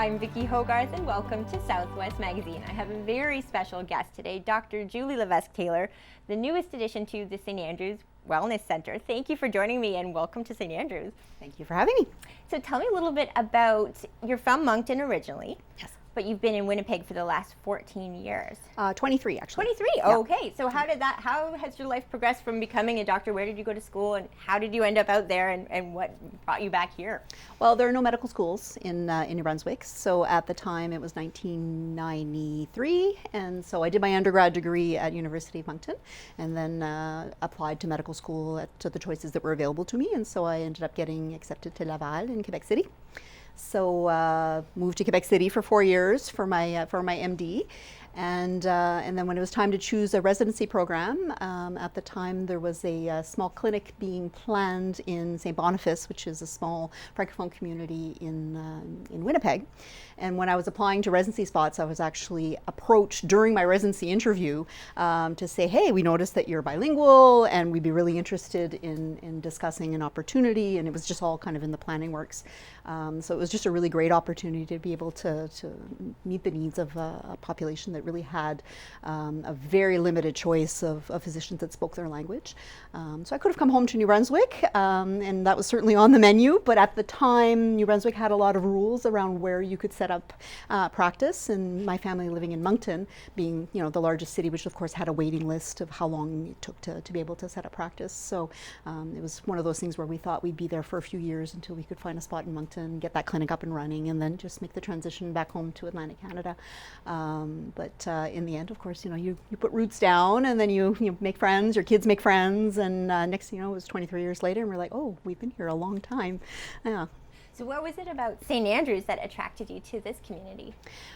I'm Vicki Hogarth and welcome to Southwest Magazine. I have a very special guest today, Dr. Julie Levesque-Taylor, the newest addition to the St. Andrews Wellness Center. Thank you for joining me and welcome to St. Andrews. Thank you for having me. So tell me a little bit about, you're from Moncton originally. Yes. But you've been in Winnipeg for the last 14 years. 23 actually. 23, Yeah. Okay. So how has your life progressed from becoming a doctor? Where did you go to school and how did you end up out there and what brought you back here? Well, there are no medical schools in New Brunswick. So at the time it was 1993. And so I did my undergrad degree at University of Moncton and then applied to medical school to the choices that were available to me. And so I ended up getting accepted to Laval in Quebec City. So moved to Quebec City for 4 years for my MD, and then when it was time to choose a residency program, at the time there was a small clinic being planned in St. Boniface, which is a small francophone community in Winnipeg. And when I was applying to residency spots, I was actually approached during my residency interview to say, hey, we noticed that you're bilingual and we'd be really interested in discussing an opportunity. And it was just all kind of in the planning works. So it was just a really great opportunity to be able to meet the needs of a population that really had a very limited choice of physicians that spoke their language. So I could have come home to New Brunswick, and that was certainly on the menu. But at the time, New Brunswick had a lot of rules around where you could set up practice. And my family living in Moncton, being the largest city, which of course had a waiting list of how long it took to be able to set up practice. So it was one of those things where we thought we'd be there for a few years until we could find a spot in Moncton, get that clinic up and running, and then just make the transition back home to Atlantic Canada. But in the end, of course, you put roots down, and then you make friends. Your kids make friends, and next thing you know, it was 23 years later, and we're like, oh, we've been here a long time. Yeah. So what was it about St. Andrews that attracted you to this community?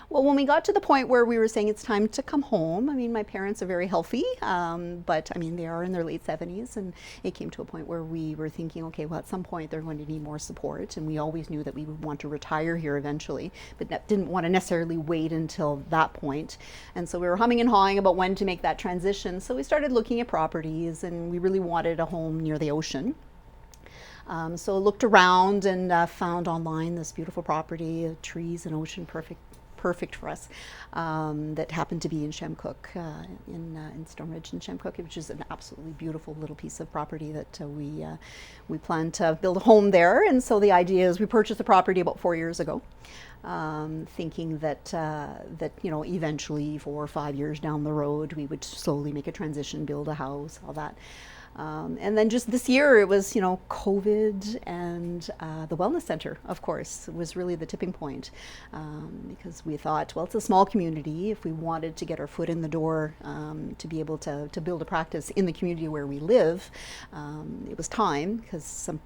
Well, when we got to the point where we were saying it's time to come home, I mean, my parents are very healthy, but I mean, they are in their late 70s, and it came to a point where we were thinking, okay, well, at some point they're going to need more support, and we always knew that we would want to retire here eventually, but didn't want to necessarily wait until that point. And so we were humming and hawing about when to make that transition. So we started looking at properties, and we really wanted a home near the ocean. So looked around and found online this beautiful property, trees and ocean, perfect for us, that happened to be in Shamcook, in Stone Ridge in Shamcook, which is an absolutely beautiful little piece of property that we plan to build a home there. And so the idea is we purchased the property about 4 years ago, thinking that eventually 4 or 5 years down the road we would slowly make a transition, build a house, all that. And then just this year, it was, COVID and the wellness center, of course, was really the tipping point, because we thought, well, it's a small community. If we wanted to get our foot in the door to be able to build a practice in the community where we live, it was time, because a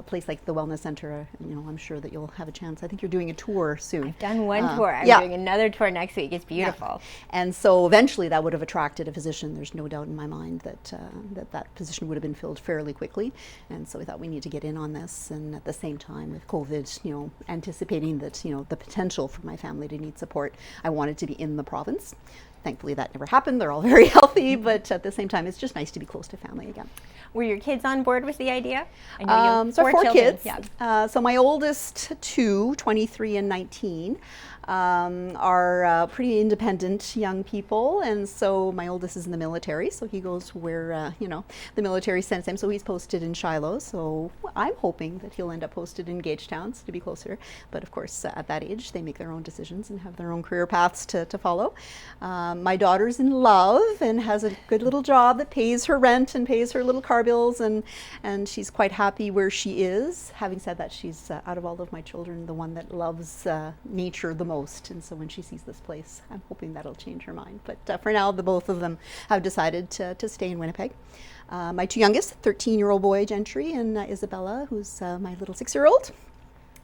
place like the wellness center, I'm sure that you'll have a chance. I think you're doing a tour soon. I've done one tour. I'm doing another tour next week. It's beautiful. Yeah. And so eventually that would have attracted a physician. There's no doubt in my mind that that position would have been filled fairly quickly, and so we thought we need to get in on this. And at the same time, with COVID, anticipating that the potential for my family to need support, I wanted to be in the province. Thankfully, that never happened. They're all very healthy, but at the same time, it's just nice to be close to family again. Were your kids on board with the idea? I know you have so four children. kids. Yeah. So my oldest two, 23 and 19, are pretty independent young people, and so my oldest is in the military, so he goes where the military sends him. So he's posted in Shiloh. So I'm hoping that he'll end up posted in Gagetown to be closer. But of course, at that age, they make their own decisions and have their own career paths to follow. My daughter's in love and has a good little job that pays her rent and pays her little car bills, and she's quite happy where she is. Having said that, she's out of all of my children the one that loves nature the most, and so when she sees this place, I'm hoping that'll change her mind. But for now, the both of them have decided to stay in Winnipeg. My two youngest, 13-year-old boy Gentry and Isabella, who's my little 6-year-old,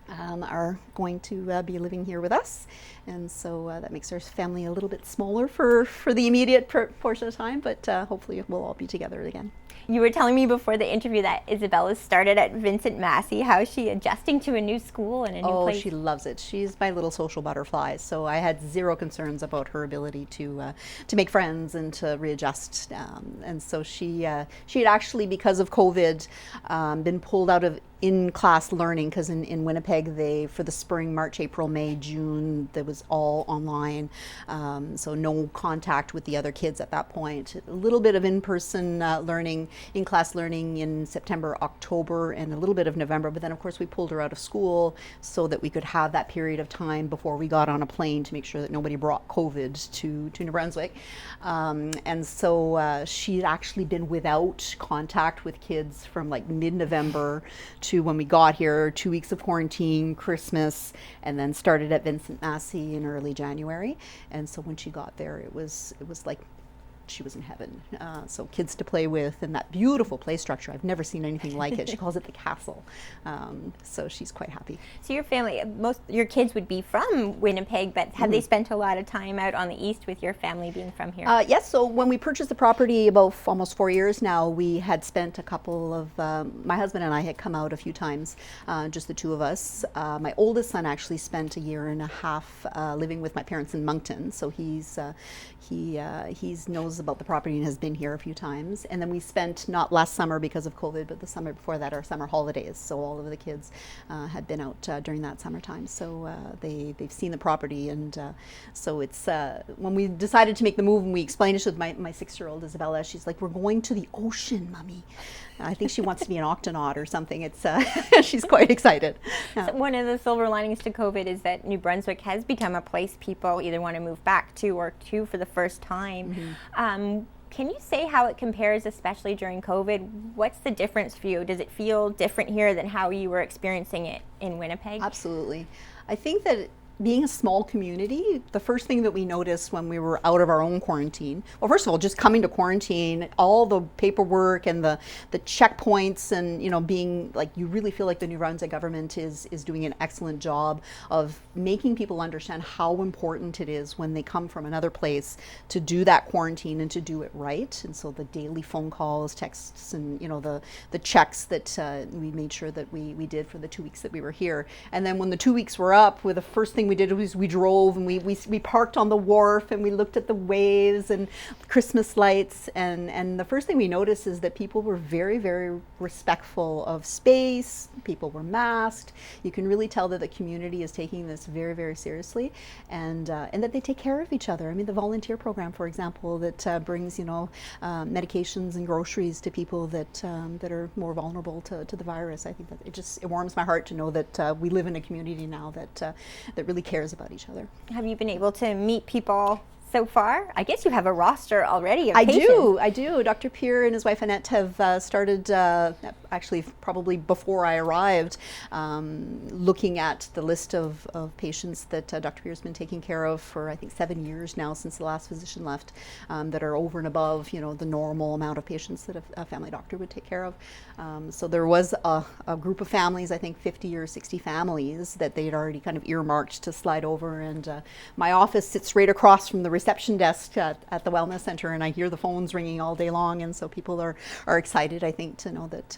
are going to be living here with us, and so that makes our family a little bit smaller for the immediate portion of time, but hopefully we'll all be together again. You were telling me before the interview that Isabella started at Vincent Massey. How is she adjusting to a new school and a new place? Oh, she loves it. She's my little social butterfly, so I had zero concerns about her ability to make friends and to readjust. And so she had actually, because of COVID, been pulled out of in-class learning, because in Winnipeg, for the spring, March, April, May, June, that was all online. So no contact with the other kids at that point. A little bit of in-person learning, in-class learning in September, October, and a little bit of November. But then, of course, we pulled her out of school so that we could have that period of time before we got on a plane to make sure that nobody brought COVID to New Brunswick. And so she'd actually been without contact with kids from like mid-November to when we got here, 2 weeks of quarantine, Christmas, and then started at Vincent Massey in early January. And so when she got there, it was like she was in heaven. So kids to play with, and that beautiful play structure. I've never seen anything like it. She calls it the castle. So she's quite happy. So your family, your kids would be from Winnipeg, but have they spent a lot of time out on the east with your family being from here? Yes, so when we purchased the property about almost 4 years now, we had spent a couple of, my husband and I had come out a few times, just the two of us. My oldest son actually spent a year and a half living with my parents in Moncton, so he knows about the property and has been here a few times. And then we spent, not last summer because of COVID, but the summer before that, our summer holidays. So all of the kids had been out during that summertime. So they've seen the property. And so it's, when we decided to make the move and we explained it to my 6-year-old Isabella, she's like, we're going to the ocean, Mommy. I think she wants to be an octonaut or something. It's she's quite excited. So one of the silver linings to COVID is that New Brunswick has become a place people either want to move back to or to for the first time. Can you say how it compares, especially during COVID? What's the difference for you? Does it feel different here than how you were experiencing it in Winnipeg? Absolutely. I think that being a small community, the first thing that we noticed when we were out of our own quarantine, well, first of all, just coming to quarantine, all the paperwork and the checkpoints, and being like, you really feel like the New Brunswick government is doing an excellent job of making people understand how important it is when they come from another place to do that quarantine and to do it right. And so the daily phone calls, texts, and the checks that we made sure that we did for the 2 weeks that we were here. And then when the 2 weeks were up, the first thing we did was we drove and we parked on the wharf and we looked at the waves and Christmas lights, and the first thing we noticed is that people were very, very respectful of space. People were masked. You can really tell that the community is taking this very, very seriously, and that they take care of each other. I mean, the volunteer program, for example, that brings medications and groceries to people that are more vulnerable to the virus. I think that it warms my heart to know that we live in a community now that really cares about each other. Have you been able to meet people so far? I guess you have a roster already of patients. I do. Dr. Peer and his wife Annette have started, actually probably before I arrived, looking at the list of patients that Dr. Peer's been taking care of for, I think, 7 years now since the last physician left, that are over and above, the normal amount of patients that a family doctor would take care of. So there was a group of families, I think 50 or 60 families, that they had already kind of earmarked to slide over. And my office sits right across from the reception desk at the Wellness Center, and I hear the phones ringing all day long, and so people are excited, I think, to know that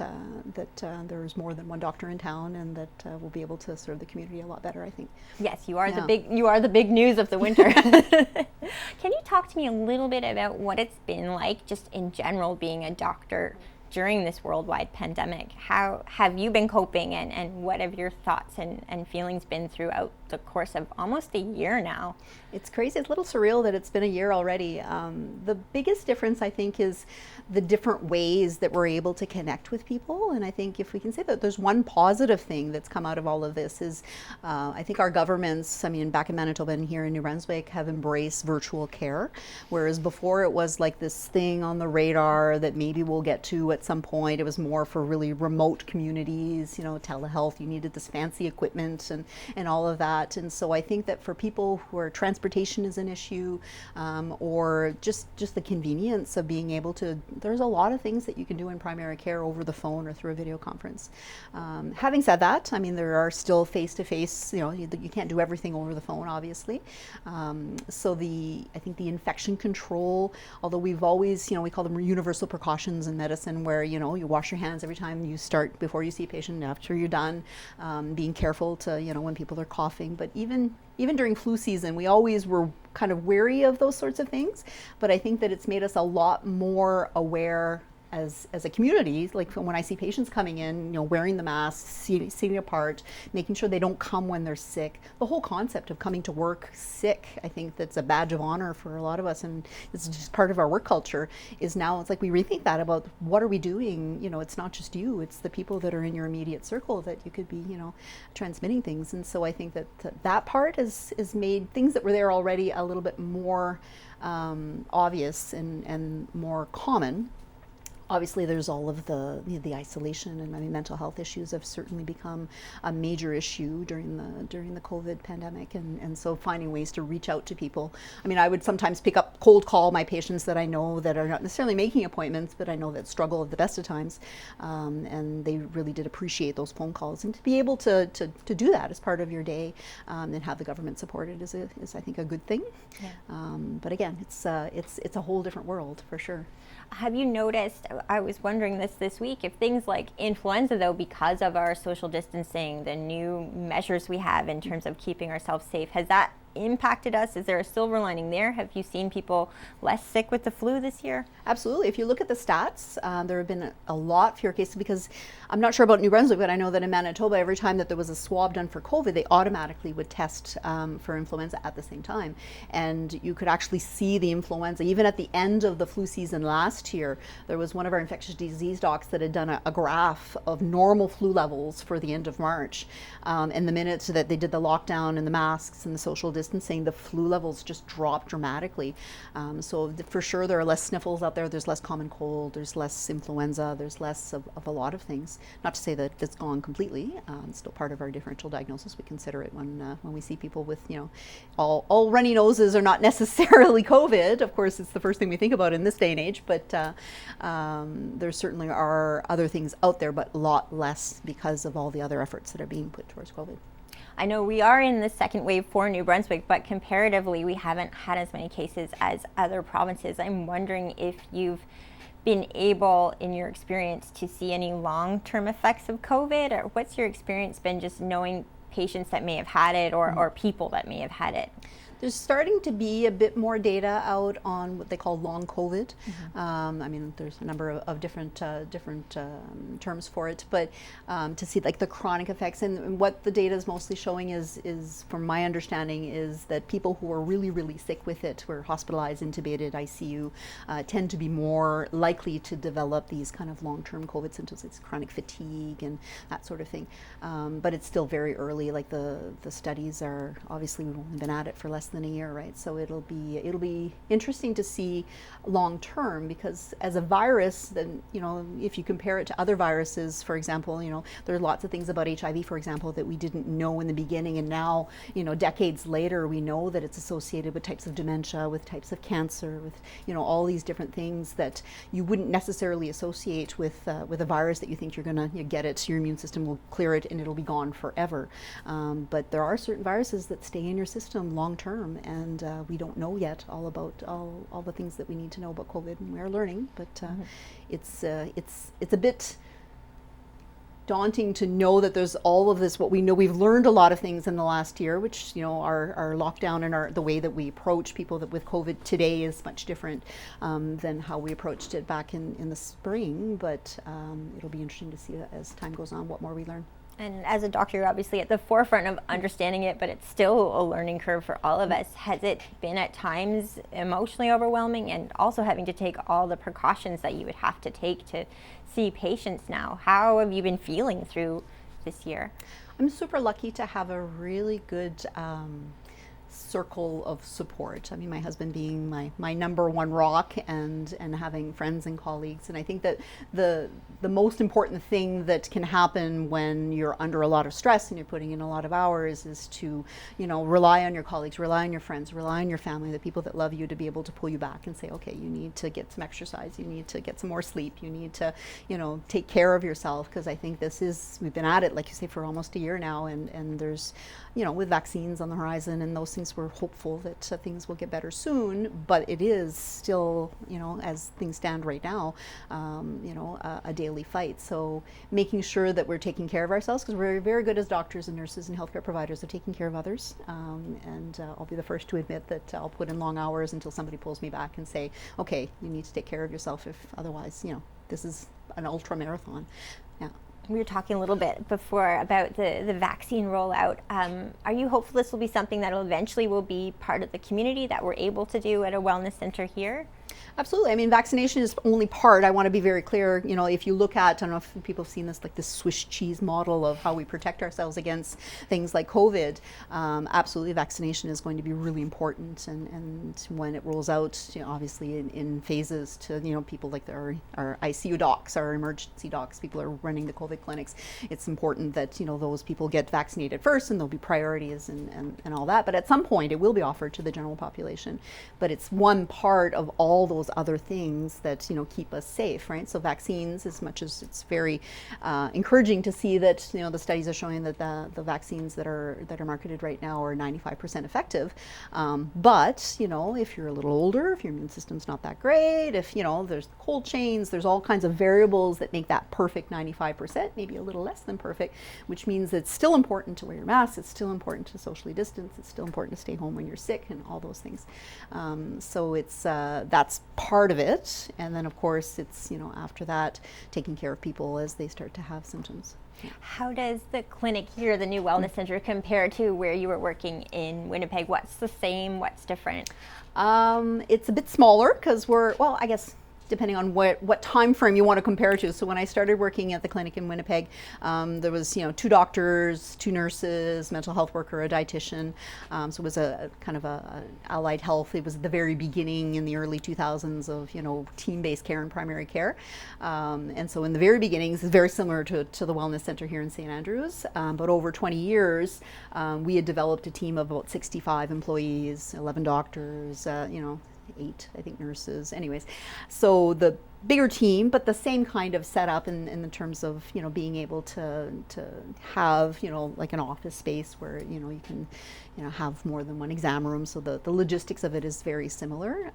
there's more than one doctor in town, and that we'll be able to serve the community a lot better, I think. Yes, you are the big news of the winter. Can you talk to me a little bit about what it's been like, just in general, being a doctor during this worldwide pandemic? How have you been coping, and what have your thoughts and feelings been throughout the course of almost a year now? It's crazy. It's a little surreal that it's been a year already. The biggest difference, I think, is the different ways that we're able to connect with people. And I think if we can say that there's one positive thing that's come out of all of this is, I think our governments, back in Manitoba and here in New Brunswick, have embraced virtual care, whereas before it was like this thing on the radar that maybe we'll get to at some point. It was more for really remote communities, telehealth. You needed this fancy equipment and all of that. And so I think that for people who are transportation is an issue, or just the convenience of being able to, there's a lot of things that you can do in primary care over the phone or through a video conference. Having said that, there are still face-to-face, you can't do everything over the phone, obviously. So I think the infection control, although we've always, we call them universal precautions in medicine, where, you wash your hands every time you start, before you see a patient, after you're done, being careful to, when people are coughing. But even during flu season, we always were kind of wary of those sorts of things. But I think that it's made us a lot more aware as a community, like when I see patients coming in, wearing the masks, sitting apart, making sure they don't come when they're sick. The whole concept of coming to work sick, I think that's a badge of honor for a lot of us, and it's just part of our work culture. Is now it's like we rethink that about what are we doing. It's not just you; it's the people that are in your immediate circle that you could be, transmitting things. And so I think that part has made things that were there already a little bit more obvious and more common. Obviously, there's all of the isolation, and mental health issues have certainly become a major issue during the COVID pandemic, and so finding ways to reach out to people. I would sometimes cold call my patients that I know that are not necessarily making appointments, but I know that struggle at the best of times, and they really did appreciate those phone calls. And to be able to do that as part of your day, and have the government support it is I think a good thing. Yeah. But again, it's a whole different world for sure. Have you noticed, I was wondering this week, if things like influenza, though, because of our social distancing, the new measures we have in terms of keeping ourselves safe, has that impacted us? Is there a silver lining there? Have you seen people less sick with the flu this year? Absolutely. If you look at the stats, there have been a lot fewer cases, because I'm not sure about New Brunswick, but I know that in Manitoba, every time that there was a swab done for COVID, they automatically would test for influenza at the same time. And you could actually see the influenza. Even at the end of the flu season last year, there was one of our infectious disease docs that had done a graph of normal flu levels for the end of March. And the minute that they did the lockdown and the masks and the social distancing, the flu levels just dropped dramatically. So for sure there are less sniffles out there, there's less common cold, there's less influenza, there's less of a lot of things. Not to say that it's gone completely. It's still part of our differential diagnosis. We consider it when we see people with, all runny noses are not necessarily COVID. Of course, it's the first thing we think about in this day and age, but there certainly are other things out there, but a lot less because of all the other efforts that are being put towards COVID. I know we are in the second wave for New Brunswick, but comparatively we haven't had as many cases as other provinces. I'm wondering if you've been able, in your experience, to see any long-term effects of COVID, or what's your experience been just knowing patients that may have had it, or people that may have had it? There's starting to be a bit more data out on what they call long COVID. There's a number of different terms for it, but to see like the chronic effects, and what the data is mostly showing is, from my understanding, is that people who are really, really sick with it, who are hospitalized, intubated, ICU, tend to be more likely to develop these kind of long-term COVID symptoms. It's chronic fatigue and that sort of thing. But it's still very early. Like the studies are, obviously we've only been at it for less than a year, right? So it'll be interesting to see long term, because as a virus, then if you compare it to other viruses, for example, there are lots of things about HIV, for example, that we didn't know in the beginning, and now decades later we know that it's associated with types of dementia, with types of cancer, with all these different things that you wouldn't necessarily associate with a virus that you think you're gonna get it, your immune system will clear it and it'll be gone forever. But there are certain viruses that stay in your system long term. And we don't know yet all about all the things that we need to know about COVID, and we are learning. But it's a bit daunting to know that there's all of this. What we know, we've learned a lot of things in the last year, which our lockdown and the way that we approach people with COVID today is much different than how we approached it back in the spring. But it'll be interesting to see as time goes on what more we learn. And as a doctor, you're obviously at the forefront of understanding it, but it's still a learning curve for all of us. Has it been at times emotionally overwhelming, and also having to take all the precautions that you would have to take to see patients now? How have you been feeling through this year? I'm super lucky to have a really good circle of support. My husband being my number one rock, and having friends and colleagues. And I think that the most important thing that can happen when you're under a lot of stress and you're putting in a lot of hours is to rely on your colleagues, rely on your friends, rely on your family, the people that love you, to be able to pull you back and say, okay, you need to get some exercise, you need to get some more sleep, you need to take care of yourself, because I think we've been at it, like you say, for almost a year now, and there's with vaccines on the horizon and those things, we're hopeful that things will get better soon, but it is still, as things stand right now, a daily fight. So making sure that we're taking care of ourselves, because we're very good as doctors and nurses and healthcare providers at taking care of others. And I'll be the first to admit that I'll put in long hours until somebody pulls me back and say, okay, you need to take care of yourself, if otherwise, this is an ultra marathon. Yeah. We were talking a little bit before about the vaccine rollout. Are you hopeful this will be something that eventually will be part of the community that we're able to do at a wellness center here? Absolutely. I mean, vaccination is only part. I want to be very clear. You know, if you look at, I don't know if people have seen this, like this Swiss cheese model of how we protect ourselves against things like COVID. Absolutely, vaccination is going to be really important. And when it rolls out, you know, obviously in phases to, you know, people like our ICU docs, our emergency docs, people are running the COVID clinics. It's important that, you know, those people get vaccinated first, and there'll be priorities and all that. But at some point, it will be offered to the general population. But it's one part of all those other things that, you know, keep us safe, right? So vaccines, as much as it's very encouraging to see that, you know, the studies are showing that the vaccines that are marketed right now are 95% effective. But, you know, if you're a little older, if your immune system's not that great, if, you know, there's cold chains, there's all kinds of variables that make that perfect 95%, maybe a little less than perfect, which means it's still important to wear your mask, it's still important to socially distance, it's still important to stay home when you're sick, and all those things. So it's that's part of it, and then of course it's, you know, after that, taking care of people as they start to have symptoms. Yeah. How does the clinic here, the new wellness center, compare to where you were working in Winnipeg? What's the same, what's different? It's a bit smaller because we're, well, I guess depending on what time frame you want to compare to. So when I started working at the clinic in Winnipeg, there was, you know, 2 doctors, 2 nurses, mental health worker, a dietitian. So it was a kind of a allied health. It was the very beginning in the early 2000s of, you know, team-based care and primary care. And so in the very beginnings, it's very similar to the wellness center here in St. Andrews. But over 20 years, we had developed a team of about 65 employees, 11 doctors, you know, 8, I think, nurses. Anyways, so the bigger team, but the same kind of setup in the terms of, you know, being able to have, you know, like an office space where, you know, you can, you know, have more than one exam room. So the logistics of it is very similar,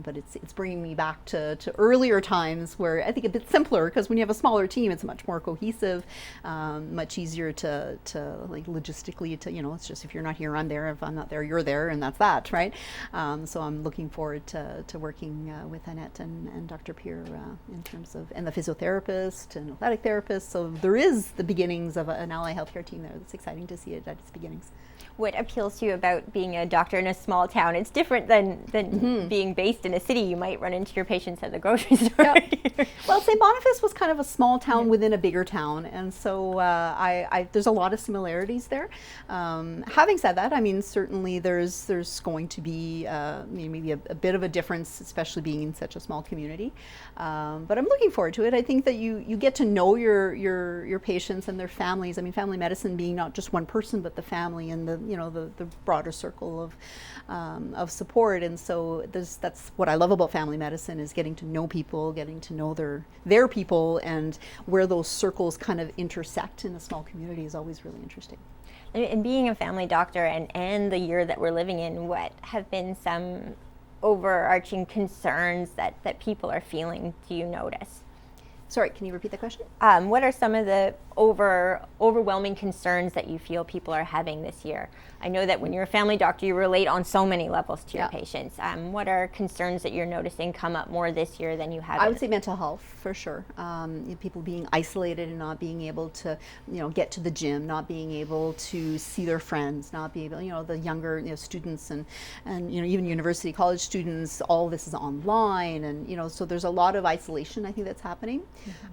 but it's bringing me back to earlier times where I think a bit simpler, because when you have a smaller team, it's much more cohesive, much easier to like logistically to, you know, it's just if you're not here, I'm there. If I'm not there, you're there, and that's that, right? So I'm looking forward to working with Annette and Dr. Peer in terms of, and the physiotherapist and athletic therapist. So there is the beginnings of an allied healthcare team there. It's exciting to see it at its beginnings. What appeals to you about being a doctor in a small town? It's different than being based in a city. You might run into your patients at the grocery store. Yep. Well, St. Boniface was kind of a small town within a bigger town, and so there's a lot of similarities there. Having said that, I mean, certainly there's going to be maybe a bit of a difference, especially being in such a small community. But I'm looking forward to it. I think that you get to know your patients and their families. I mean, family medicine being not just one person, but the family and the, you know, the broader circle of support. And so that's what I love about family medicine, is getting to know people, getting to know their people, and where those circles kind of intersect in a small community is always really interesting. And being a family doctor and the year that we're living in, what have been some overarching concerns that people are feeling, do you notice? Sorry, can you repeat the question? What are some of the overwhelming concerns that you feel people are having this year? I know that when you're a family doctor, you relate on so many levels to your patients. What are concerns that you're noticing come up more this year than you have? I would say mental health, for sure. People being isolated and not being able to, you know, get to the gym, not being able to see their friends, not being able, you know, the younger, you know, students and you know, even university, college students, all this is online, and, you know, so there's a lot of isolation, I think, that's happening.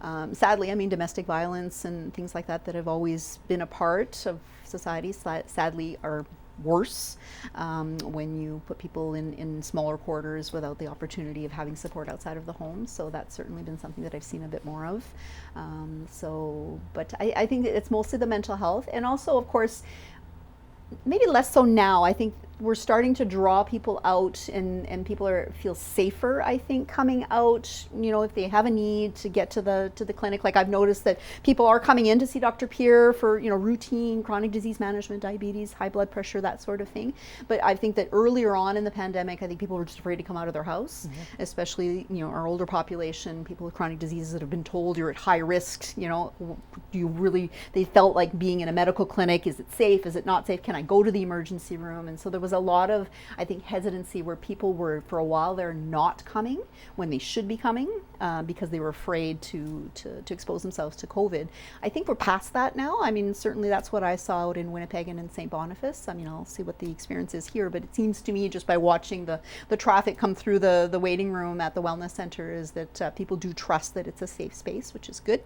Mm-hmm. Sadly, I mean, domestic violence and things like that have always been a part of society, sadly, are worse when you put people in smaller quarters without the opportunity of having support outside of the home. So that's certainly been something that I've seen a bit more of. But I think that it's mostly the mental health, and also, of course, maybe less so now. I think we're starting to draw people out, and people feel safer, I think, coming out, you know, if they have a need to get to the clinic. Like, I've noticed that people are coming in to see Dr. Peer for, you know, routine chronic disease management, diabetes, high blood pressure, that sort of thing. But I think that earlier on in the pandemic, I think people were just afraid to come out of their house, especially, you know, our older population, people with chronic diseases that have been told you're at high risk, you know, they felt like being in a medical clinic, is it safe, is it not safe, can I go to the emergency room? And so there was was a lot of, I think, hesitancy where people were, for a while, they're not coming when they should be coming because they were afraid to expose themselves to COVID. I think we're past that now. I mean, certainly that's what I saw out in Winnipeg and in St. Boniface. I mean, I'll see what the experience is here, but it seems to me, just by watching the traffic come through the waiting room at the wellness center, is that people do trust that it's a safe space, which is good,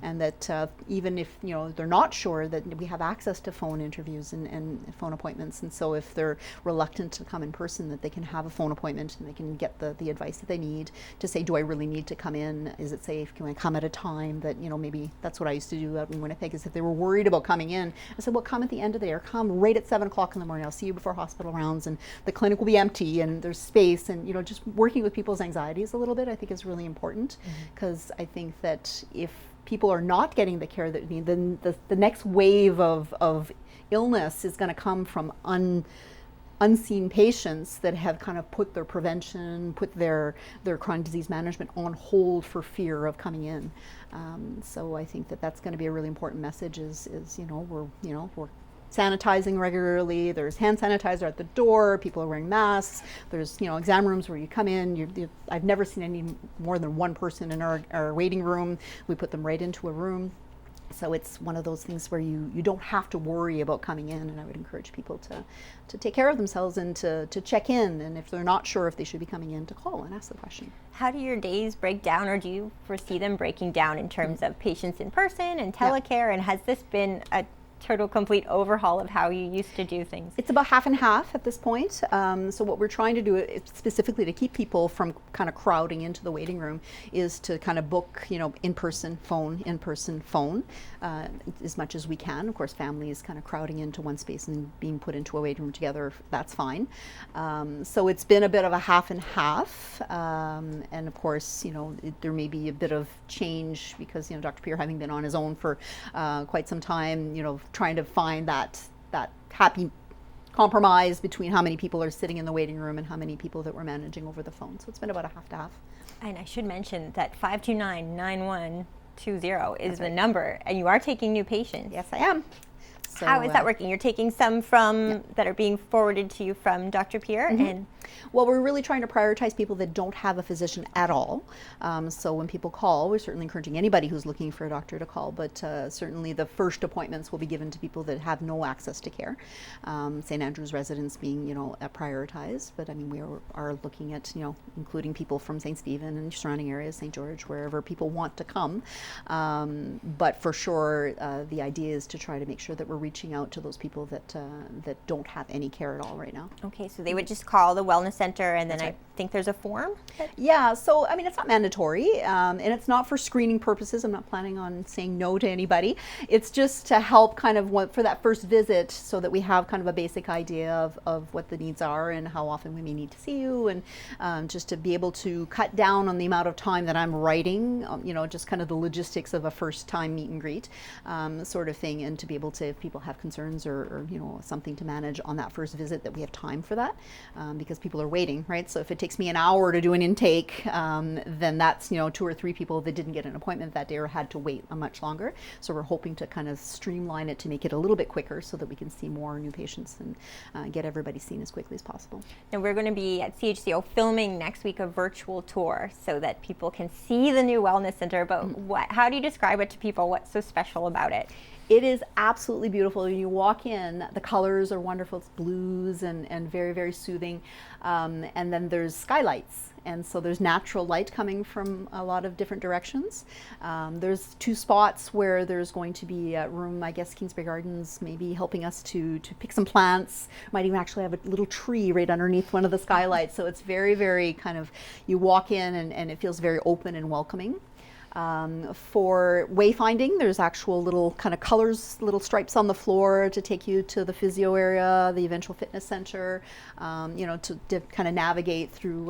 and that even if they're not sure, that we have access to phone interviews and phone appointments, and so if they're reluctant to come in person, that they can have a phone appointment and they can get the advice that they need to say, do I really need to come in? Is it safe? Can I come at a time that maybe that's what I used to do out in Winnipeg, is if they were worried about coming in, I said, well, come at the end of the day, or come right at 7 o'clock in the morning. I'll see you before hospital rounds, and the clinic will be empty and there's space, and just working with people's anxieties a little bit, I think, is really important, because I think that if people are not getting the care that they need, then the next wave of illness is going to come from unseen patients that have kind of put their prevention, put their chronic disease management on hold for fear of coming in. So I think that that's going to be a really important message. Is we're sanitizing regularly. There's hand sanitizer at the door. People are wearing masks. There's exam rooms where you come in. I've never seen any more than one person in our waiting room. We put them right into a room. So it's one of those things where you don't have to worry about coming in, and I would encourage people to take care of themselves and to check in, and if they're not sure if they should be coming in, to call and ask the question. How do your days break down, or do you foresee them breaking down in terms of patients in person and telecare, and has this been a total complete overhaul of how you used to do things? It's about half and half at this point. So what we're trying to do, specifically to keep people from kind of crowding into the waiting room, is to kind of book, in-person phone, as much as we can. Of course, families kind of crowding into one space and being put into a waiting room together, that's fine. So it's been a bit of a half and half. And of course, there may be a bit of change because, Dr. Pierre, having been on his own for quite some time, trying to find that happy compromise between how many people are sitting in the waiting room and how many people that we're managing over the phone. So it's been about a half to half. And I should mention that 529-9120 is That's the right. number, and you are taking new patients. Yes, I am. So, how is that working? You're taking some from that are being forwarded to you from Dr. Pierre, and well, we're really trying to prioritize people that don't have a physician at all. So when people call, we're certainly encouraging anybody who's looking for a doctor to call, but certainly the first appointments will be given to people that have no access to care. St. Andrews residents being, prioritized, but I mean, we are looking at, including people from St. Stephen and surrounding areas, St. George, wherever people want to come. But for sure, the idea is to try to make sure that we're reaching out to those people that don't have any care at all right now. okay, so they would just call the wellness center, and then That's right. I think there's a form. Yeah, so I mean, it's not mandatory, and it's not for screening purposes. I'm not planning on saying no to anybody. It's just to help kind of for that first visit, so that we have kind of a basic idea of what the needs are and how often we may need to see you, and just to be able to cut down on the amount of time that I'm writing, just kind of the logistics of a first time meet and greet sort of thing, and to be able to, if people have concerns or something to manage on that first visit, that we have time for that, because people are waiting, right? So if it takes me an hour to do an intake, then that's 2 or 3 people that didn't get an appointment that day or had to wait much longer. So we're hoping to kind of streamline it to make it a little bit quicker, so that we can see more new patients and get everybody seen as quickly as possible. And we're going to be at CHCO filming next week a virtual tour so that people can see the new wellness center. But how do you describe it to people? What's so special about it? It is absolutely beautiful. When you walk in, the colors are wonderful. It's blues and very, very soothing. And then there's skylights. And so there's natural light coming from a lot of different directions. There's 2 spots where there's going to be a room, I guess Kingsbury Gardens maybe helping us to pick some plants. Might even actually have a little tree right underneath one of the skylights. So it's very, very kind of, you walk in and it feels very open and welcoming. For wayfinding, there's actual little kind of colors, little stripes on the floor to take you to the physio area, the eventual fitness center, to kind of navigate through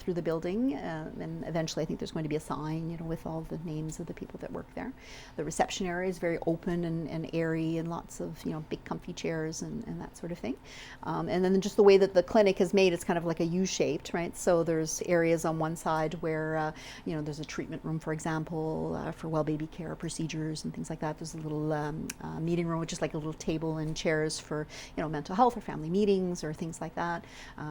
the building. And eventually I think there's going to be a sign, with all the names of the people that work there. The reception area is very open and airy, and lots of, big comfy chairs and that sort of thing. And then just the way that the clinic is made, it's kind of like a U-shaped, right? So there's areas on one side where, there's a treatment room, for example, example, for well baby care procedures and things like that. There's a little meeting room with just like a little table and chairs for, you know, mental health or family meetings or things like that.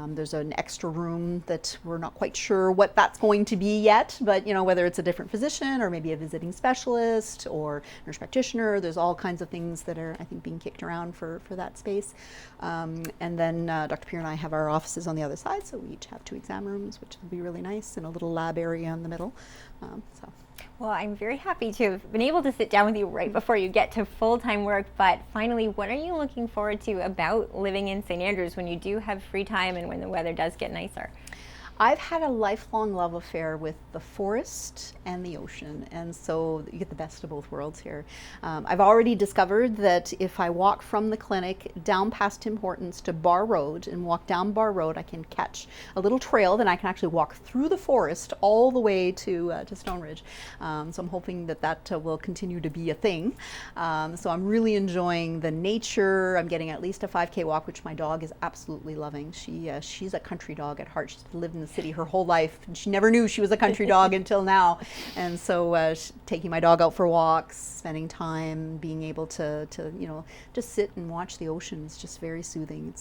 There's an extra room that we're not quite sure what that's going to be yet, but, you know, whether it's a different physician or maybe a visiting specialist or nurse practitioner, there's all kinds of things that are, I think, being kicked around for that space. And then Dr. Pierre and I have our offices on the other side, so we each have 2 exam rooms, which will be really nice, and a little lab area in the middle. Well, I'm very happy to have been able to sit down with you right before you get to full-time work, but finally, what are you looking forward to about living in St. Andrews when you do have free time and when the weather does get nicer? I've had a lifelong love affair with the forest and the ocean, and so you get the best of both worlds here. I've already discovered that if I walk from the clinic down past Tim Hortons to Bar Road and walk down Bar Road, I can catch a little trail, then I can actually walk through the forest all the way to Stone Ridge. So I'm hoping that will continue to be a thing. So I'm really enjoying the nature. I'm getting at least a 5K walk, which my dog is absolutely loving. She's a country dog at heart. She's lived in the city her whole life, and she never knew she was a country dog until now. And so taking my dog out for walks, spending time, being able to you know, just sit and watch the ocean is just very soothing.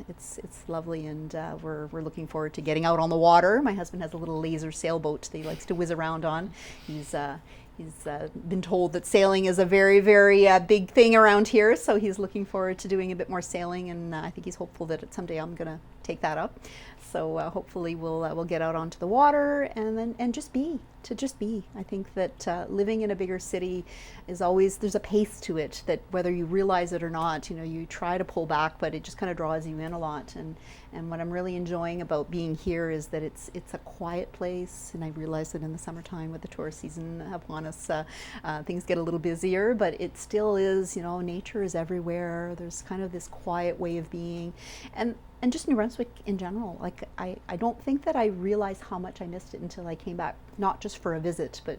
It's lovely, and we're looking forward to getting out on the water. My husband has a little laser sailboat that he likes to whiz around on. He's been told that sailing is a very, very big thing around here, so he's looking forward to doing a bit more sailing, and I think he's hopeful that someday I'm going to take that up. So hopefully we'll get out onto the water and just be. I think that living in a bigger city is always, there's a pace to it that whether you realize it or not, you know, you try to pull back, but it just kind of draws you in a lot. And what I'm really enjoying about being here is that it's a quiet place, and I realize that in the summertime with the tourist season upon us, things get a little busier, but it still is, you know, nature is everywhere. There's kind of this quiet way of being, and just New Brunswick in general. Like I don't think that I realized how much I missed it until I came back, not just for a visit, but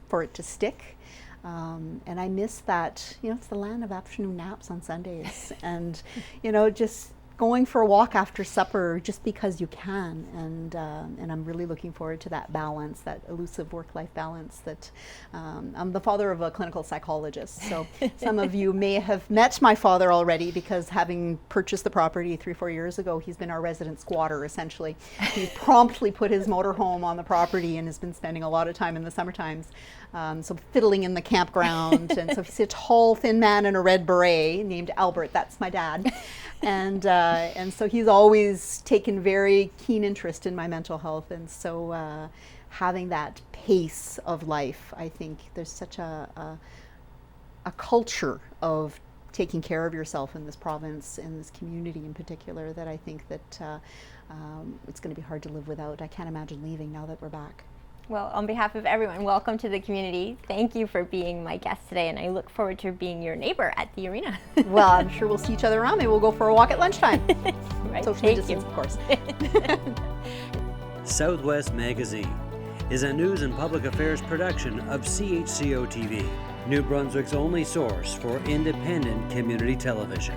for it to stick. And I miss that, you know, it's the land of afternoon naps on Sundays, and, you know, just going for a walk after supper just because you can, and I'm really looking forward to that balance, that elusive work-life balance. That I'm the father of a clinical psychologist, so some of you may have met my father already, because having purchased the property 3-4 years ago, he's been our resident squatter essentially. He promptly put his motorhome on the property and has been spending a lot of time in the summer times, so fiddling in the campground. And so he's a tall, thin man in a red beret named Albert. That's my dad. And so he's always taken very keen interest in my mental health. And so having that pace of life, I think there's such a culture of taking care of yourself in this province, in this community in particular, that I think that it's going to be hard to live without. I can't imagine leaving now that we're back. Well, on behalf of everyone, welcome to the community. Thank you for being my guest today, and I look forward to being your neighbor at the arena. Well, I'm sure we'll see each other around. Maybe we'll go for a walk at lunchtime. Right. Socially distanced, of course. Southwest Magazine is a news and public affairs production of CHCO-TV, New Brunswick's only source for independent community television.